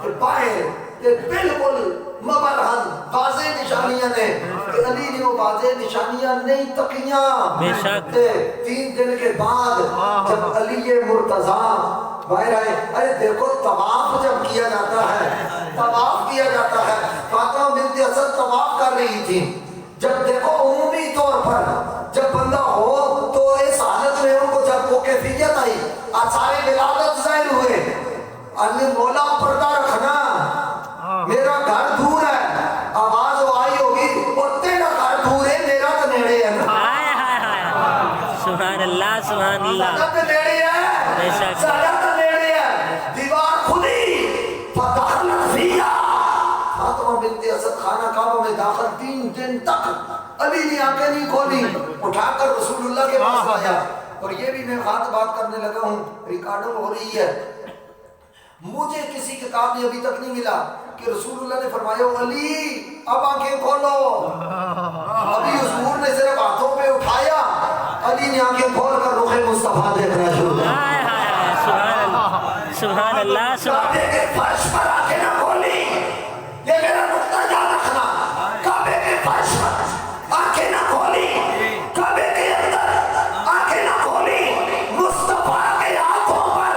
تے باہر تے بالکل مبرہن واضح نشانیاں نے کہ علی نے وہ واضح نشانیاں نہیں تکیاں. بے شک. 3 دن کے بعد جب علی مرتضیٰ باہر آئے. ارے دیکھو طواف جب کیا جاتا ہے، طواف کیا جاتا ہے، فاطمہ بنت اسد طواف کر رہی تھی. جب دیکھو عمومی طور پر جب بندہ ہو تو اس حالت میں ان کو جب وہ کیفیت آئی، آثار ولادت ظاہر ہوئے. اللہ مولا پردہ رکھنا، میرا گھر دور ہے، آواز آئی ہوگی اور تیرا گھر دور ہے، میرا تو نیڑے ہے نا. ہائے ہائے ہائے سبحان اللہ سبحان اللہ. سادہ تو نیڑے ہے، بے شک. سادہ تو نیڑے ہے. دیوار کھلی فدخلت فیہا. فاطمہ بنت اسد خانہ کعبہ میں داخل 3 دن تک علی نے آنکھیں نہیں کھولی. اٹھا کر رسول اللہ کے پاس آیا. اور یہ بھی میں بات کرنے لگا ہوں، ریکارڈنگ ہو رہی ہے. مجھے کسی کتاب میں ابھی تک نہیں ملا کہ رسول اللہ نے فرمایا علی اب آنکھیں کھولو. ابھی حضور نے صرف ہاتھوں پہ اٹھایا، علی نے آنکھیں کھول کر رخ مصطفیٰ دیکھنا شروع کیا. ہائے ہائے ہائے سبحان اللہ سبحان اللہ سبحان. کعبے کے فرش پر آنکھیں نہ کھولی. یہ میرا نقطہ یاد رکھنا. کعبے کے فرش پر آنکھیں نہ کھولی، کعبے کے اندر آنکھیں نہ کھولی. مصطفیٰ کے ہاتھوں پر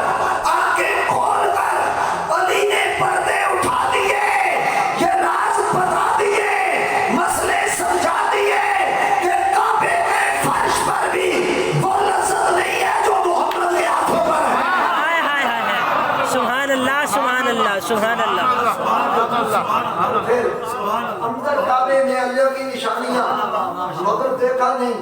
آنکھیں کھول کر علی نے پردے اٹھا دیے، یہ راز بتا دیے، مسئلے سمجھا دیے کہ کعبے کے فرش پر بھی وہ لذت نہیں ہے جو محمد کے ہاتھوں پر ہے. ہائے ہائے ہائے ہائے سبحان اللہ سبحان اللہ سبحان اللہ. پھر اندر کعبے میں اللہ کی نشانیاں، مگر دیکھا نہیں،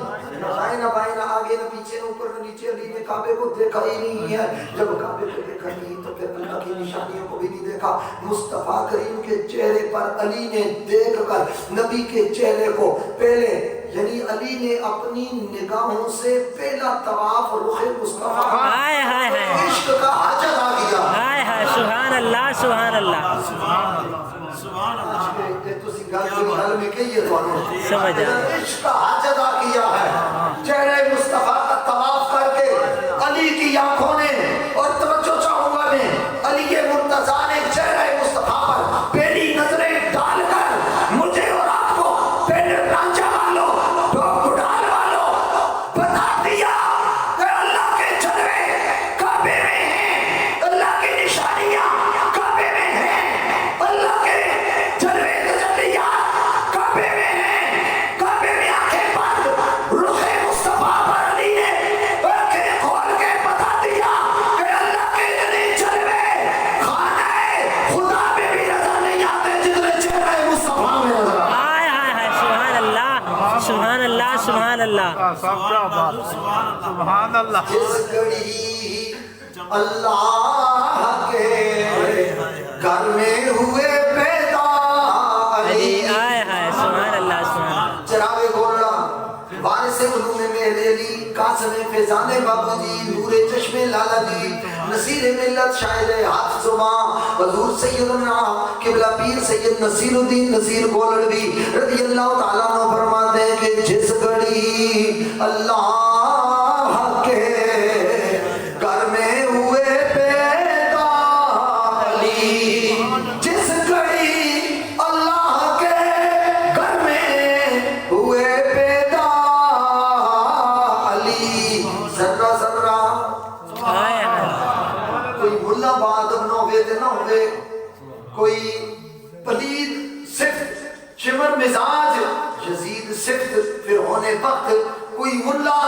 نہ دائیں نہ بائیں، نہ آگے نہ پیچھے، نہ اوپر نہ نیچے. علی نے کعبے کو دیکھا ہی نہیں ہے. جب کعبے کو دیکھا نہیں تو پھر اللہ کی نشانیوں کو بھی نہیں دیکھا. مصطفیٰ کریم کے چہرے پر علی نے دیکھ کر نبی کے چہرے کو پہلے، یعنی علی نے اپنی نگاہوں سے پہلا طواف رخ مصطفیٰ ہائے ہائے ہائے عشق کا حج ادا کیا. ہائے ہائے سبحان اللہ سبحان اللہ. سمجھ آ. عشق کا حج ادا کیا ہے. چہرے مصطفیٰ کا طواف کر کے علی کی آنکھوں نے، اور توجہ چاہوں گا میں، علی مرتضیٰ نے چہرے مصطفیٰ پر پہلی نظریں ڈال کر مجھے اور آپ کو پہلے رانجھا والوں ڈال والوں بتا دیا کہ اللہ کے جلوے کعبے میں ہیں، اللہ کی نشانیاں کعبے میں ہیں، اللہ کے جلوے تجلیات کعبے میں ہیں. کعبے میں آنکھیں بند، رخ مصطفیٰ پر علی نے آنکھیں کھول کے بتا دیا کہ اللہ کے اتنے جلوے خانہ خدا میں بھی نظر نہیں آتے جتنے چہرے مصطفیٰ میں نظر آتے. ہائے ہائے ہائے سبحان اللہ سبحان اللہ سبحان اللہ. سبحان اللہ. جس گھڑی اللہ کے گھر میں ہوئے پیدا علی. ہائے ہائے سبحان اللہ سبحان اللہ. چراغ گولڑا، وارث علوم مہر علی، قاسم فیضان بابو جی، نور چشم لالا جی، نصیر ملت شاعر حافظ زباں، حضور سیدنا قبلہ پیر سید نصیر الدین نصیر گولڑوی رضی اللہ تعالیٰ عنہ فرماتے ہیں کہ جس گھڑی اللہ کے گھر میں ہوئے پیدا علی. جس گھڑی اللہ کے گھر میں ہوئے پیدا علی. ذرہ ذرہ ہائے ہائے کوئی ملا بادم نہ ہوئے دے نہ ہوئے، کوئی پلید صفت شمر مزاج یزید صفت پھر ہونے وقت، کوئی ملا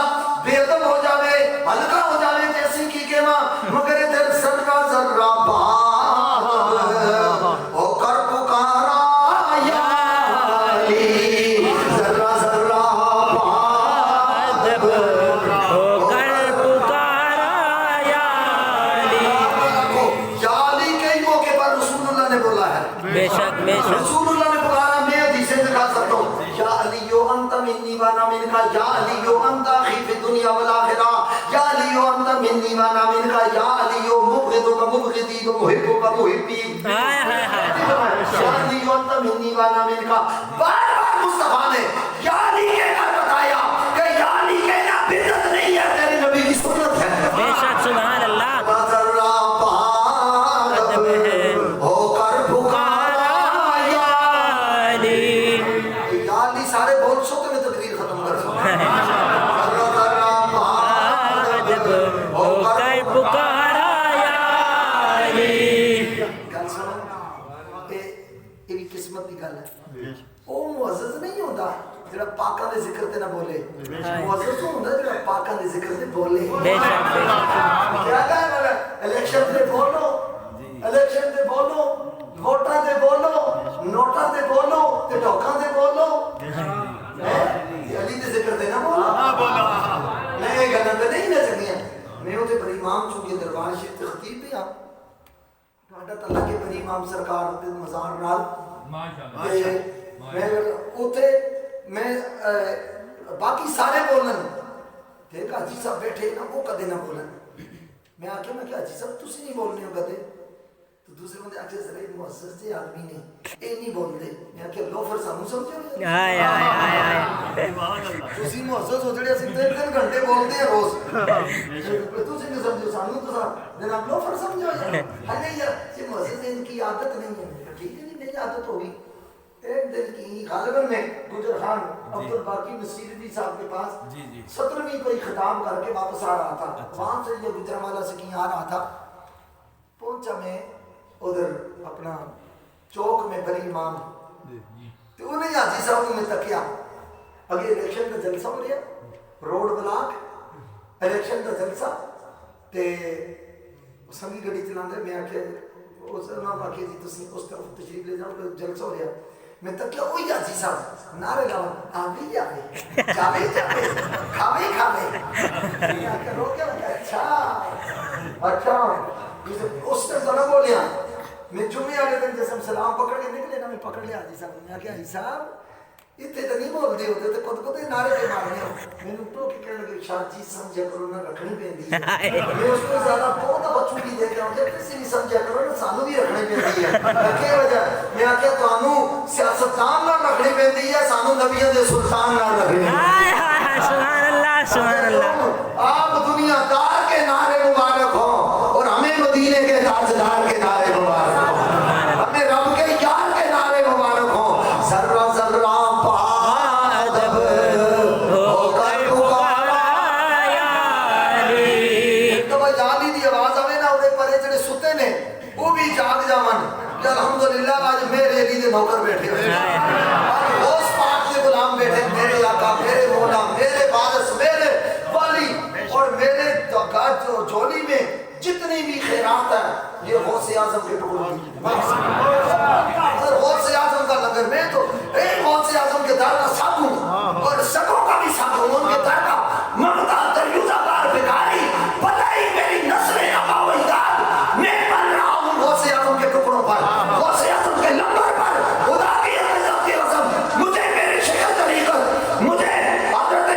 بے ادب ہو جاوے، ہلکا ہو جاوے جیسی کی کہنا، مگر ادھر ذرہ ذرہ بادم ہو کر پکارا یا علی. ذرہ ذرہ بادم ہو کر پکارا یا علی. یا علی کے ہی موقع پر رسول اللہ نے بولا ہے. بے شک بے شک. رسول اللہ نے پکارا، میں حدیثیں دکھا سکتا ہوں. یا علیو انت منی وانا منکا، یا علیو انت اخی فی الدنیا والآخرہ، یا علیو انت منی وانا منکا، یا علیو مبغضک مبغضی و محبک محبی. ہائے ہائے ہائے یا علیو انت منی وانا منکا. بار بار مصطفیٰ نے یا علی کہنا بتایا کہ یا علی کہنا بدعت نہیں ہے، تیرے نبی کی سنت ہے. بے شک سبحان اللہ. ہو کر پکارا یا علی. علی. سارے بول سو کہ میں تقریر ختم کر دوں. ہو کر پکارا یا گل ہے وہ معزز نہیں ہوتا جڑا پاکاں دے ذکر تے نہ بولے معزز ہوندا جڑا پاکاں دے ذکر تے بولے بے شک بے شک کیا کہا الیکشن تے بولو الیکشن تے بولو ووٹاں تے بولو نوٹاں تے بولو تے ڈوکاں تے بولو علی دے ذکر تے نہ بولو نہیں گلاں تے نہیں نہ چنگیاں میں اوتے بڑی امام چونکہ دربار شریف تے خطیب بھی ہاں تہاڈا تعلق ہے بڑی امام سرکار دے مزار نال ماشاءاللہ میں اوتے میں باقی سارے بولن دیکھ حاجی صاحب بیٹھے نا وہ کدے نہ بولن میں آکھیا میں کہ حاجی صاحب تسی نہیں بولنے ہو کدے تو دوسرے بندے آکھے ذرا معزز جے آدمی نے اے نہیں بولدے میں آکھیا لوفر سانو سمجھو ہائے ہائے ہائے ہائے سبحان اللہ تسی معزز ہو جڑے اسی 3 گھنٹے بولدے ہیں روز تسی نہیں سمجھو سانو تو جناب لوفر سمجھو یار نہیں یار یہ معزز ان کی عادت نہیں ہے ٹھیک ہے میری عادت ہوگی ایک دن کی غالباً میں گجر خان عبد الباقی نصیری صاحب کے پاس 17ویں کوئی خطاب کر کے واپس آ رہا تھا وہاں سے یہ گجرانوالہ سے کہیں آ رہا تھا پہنچا میں ادھر اپنا چوک میں بڑی امام تو انہیں حاجی صاحب کو میں تکیا اگے الیکشن کا جلسہ ہو رہا روڈ بلاک الیکشن کا جلسہ تے سنگی گڑی چلاندے میں آکے اس نے باقی جی تسی اس طرف تشریف لے جاؤ جلسہ ہو رہا میں تک کیا ہوئی حاجی صاحب نعرے لاؤں آوے جاوے جاوے جاوے کھاوے کھاوے میں آکے رو کیا اچھا اچھا اس نے ذرا بولیا میں جمعے والے دن جیسے ہم سلام پکڑ کے نکلے نا میں پکڑ لیا حاجی صاحب میں آکے حاجی صاحب اتنے تو نہیں بول دے ہوتے تو خود خود نعرے پہ مارنے ہو میں نے تو کہ کہنے لگے شاہ جی سمجھا کرو نہ رکھنی پہنی ہے میں اس کو زیادہ بہت بچوں کی دے کے آؤں کسی بھی سمجھا کرو نہ سانو بھی رکھنی پہنی ہے کیا وجہ میں آکے تو آنو سیاستان نہ رکھنی پہنی ہے سانو نبیوں دے سلطان نہ رکھنی ہائے ہائے ہائے سبحان اللہ سبحان اللہ آپ دنیا دار کے نعرے مبارک ہوں اور ہمیں مدینے کے تاجدار کے نعرے مبارک ہوں ہمیں رب کے یار کے نعرے مبارک ہوں ذرہ ذرہ الحمدللہ آج میرے علی دے نوکر بیٹھے ہوئے آج غوث پاک کے غلام بیٹھے میرے آقا میرے مولا میرے وارث میرے والی اور میرے جھولی میں جتنی بھی خیرات ہے یہ غوث اعظم کے ٹکڑوں کی غوث اعظم کا لنگر میں تو ایک غوث اعظم کے در کا سب ہوں اور سبوں کا بھی سب ہوں ان کے در کا ممتا دریوزہ بار بکاری بلائی میری نسل آبا و اجداد میں بن رہا ہوں غوث اعظم کے ٹکڑوں پر غوث اعظم کے لنگر پر خدا کی عزت کی قسم مجھے میری شیخ طریقت مجھے حضرت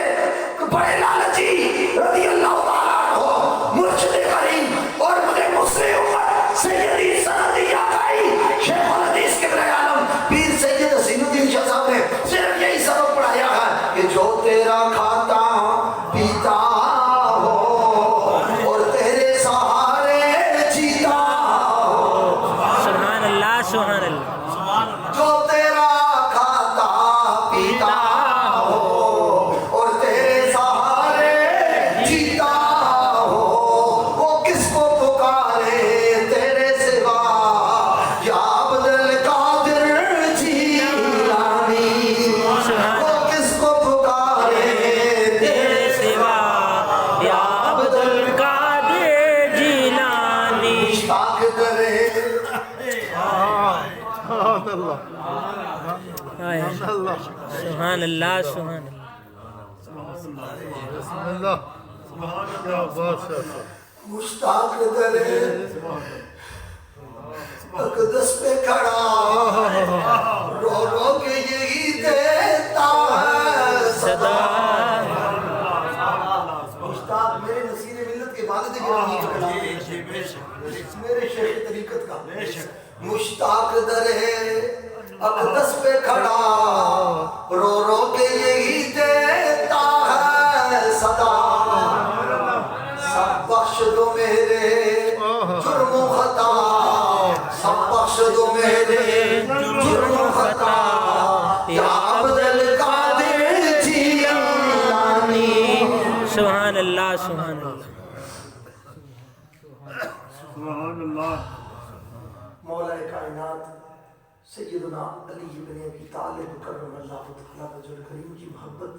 بڑے لالچی رضی اللہ تعالیٰ عنہ مرشد کریم اور مجھے مصری امت سیدی سندی آقائی شیخ الحدیث قبلہ عالم پیر سید حسین الدین شاہ صاحب نے صرف یہی سبق پڑھایا ہے کہ جو تیرا کھاتا پیتا ہو اور تیرے سہارے جیتا ہو سبحان اللہ سبحان اللہ جو تیرا کھاتا پیتا ہو اور تیرے سہارے جیتا ہو وہ کس کو پکارے تیرے سوا یا عبد القادر جیلانی وہ کس کو پکارے تیرے سوا یا عبد القادر جیلانی مشتاق درے سبحان اللہ ہائے اللہ سبحان اللہ سبحان اللہ بسم اللہ کیا بات ہے مشتاق درے اقدس پہ کھڑا رو رو کے یہی دیتا ہے صدا مشتاق میرے نصیر ملت کے والد گرامی کا کلام میرے شیخ طریقت کا مشتاق درے اقدس پہ کھڑا رو رو کے یہی دیتا ہے صدا سب بخش دو میرے جرم و خطا سب بخش دو میرے جرم و خطا یا عبد القادر جیلانی سبحان اللہ سبحان اللہ سبحان اللہ مولا کائنات سیدنا علی بن ابی طالب کرم اللہ تعالیٰ وجہ کریم کی محبت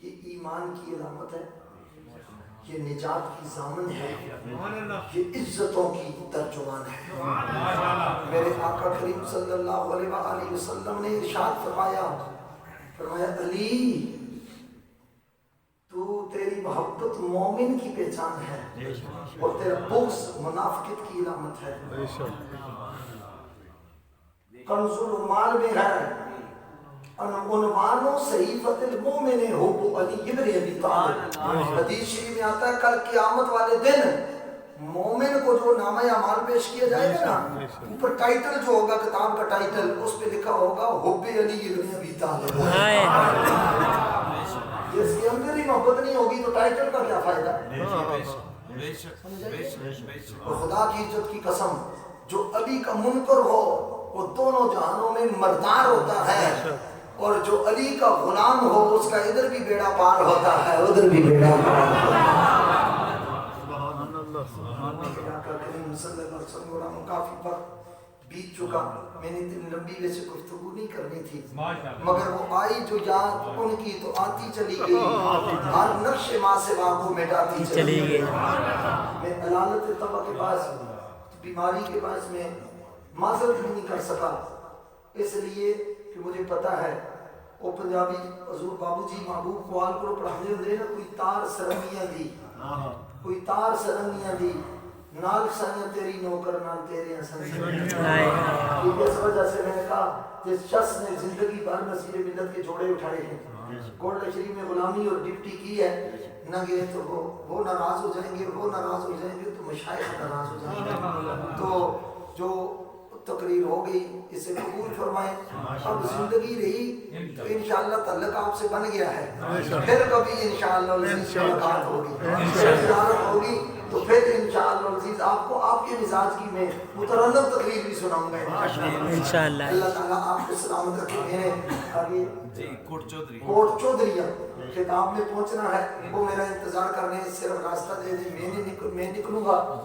یہ ایمان کی علامت ہے، یہ نجات کی ضامن ہے، یہ عزتوں کی ترجمان ہے۔ میرے آقا کریم صلی اللہ علیہ وآلہ وسلم نے ارشاد فرمایا علی تو تیری محبت مومن کی پہچان ہے اور تیرا بغض منافقت کی علامت ہے۔ کنز المال میں ہے عنوان صحیفۃ المومن حب علی بن ابی طالب۔ حدیث شریف میں آتا ہے کل قیامت والے دن مومن کو جو نامہ اعمال پیش کیا جائے گا نا، اوپر ٹائٹل جو ہوگا کتاب کا ٹائٹل، اس پہ لکھا ہوگا حب علی بن ابی طالب۔ جس کے اندر ہی محبت نہیں ہوگی تو ٹائٹل کا کیا فائدہ؟ اور خدا کی عزت کی قسم، جو علی کا منکر ہو وہ دونوں جہانوں میں مردار ہوتا ہے، اور جو علی کا غلام ہو اس کا ادھر بھی بیڑا پار ہوتا ہے ادھر بھی بیڑا پار ہوتا ہے۔ کریم صلی اللہ علیہ وسلم کافی وقت بیت چکا، میں نے اتنی لمبی ویسے گفتگو نہیں کرنی تھی، مگر وہ آئی جو یاد ان کی تو آتی چلی گئی، ہر نقش ماں سے وہاں کو مٹاتی چلی گئی۔ میں علالت طبع کے پاس بیماری کے پاس میں معذرت بھی نہیں کر سکا، اس لیے کہ مجھے پتا ہے وہ پنجابی حضور بابو جی محبوب قوال کو پڑھانے ہوندے نا، کوئی تار سرنگیاں دی، کوئی تار سرنگیاں دی، نال سائیں تیری نوکر نال تیرے سنگیاں۔ اس وجہ سے میں نے کہا جس شخص نے زندگی بھر نصیر ملت کے جوڑے اٹھائے ہیں، گولڈ شریف میں غلامی اور ڈپٹی کی ہے، نہ گئے تو وہ ناراض ہو جائیں گے، وہ ناراض ہو جائیں گے تو مشائخ ناراض ہو جائیں گے۔ تو جو تقریر ہو گئی اسے قبول فرمائیں، اب زندگی رہی تو انشاءاللہ تعلق آپ سے بن گیا ہے، پھر کبھی انشاءاللہ عزیز ملاقات ہوگی، زیارت ہوگی تو پھر انشاءاللہ عزیز آپ کو آپ کے مزاج کی میں مترنم تقریر بھی سناؤں گا انشاءاللہ۔ اللہ تعالیٰ آپ کو سلامت رکھے۔ میرے آگے کوٹ چودھریہ خطاب میں پہنچنا ہے، وہ میرا انتظار کرنے صرف راستہ دے دیں، میں نکلوں گا۔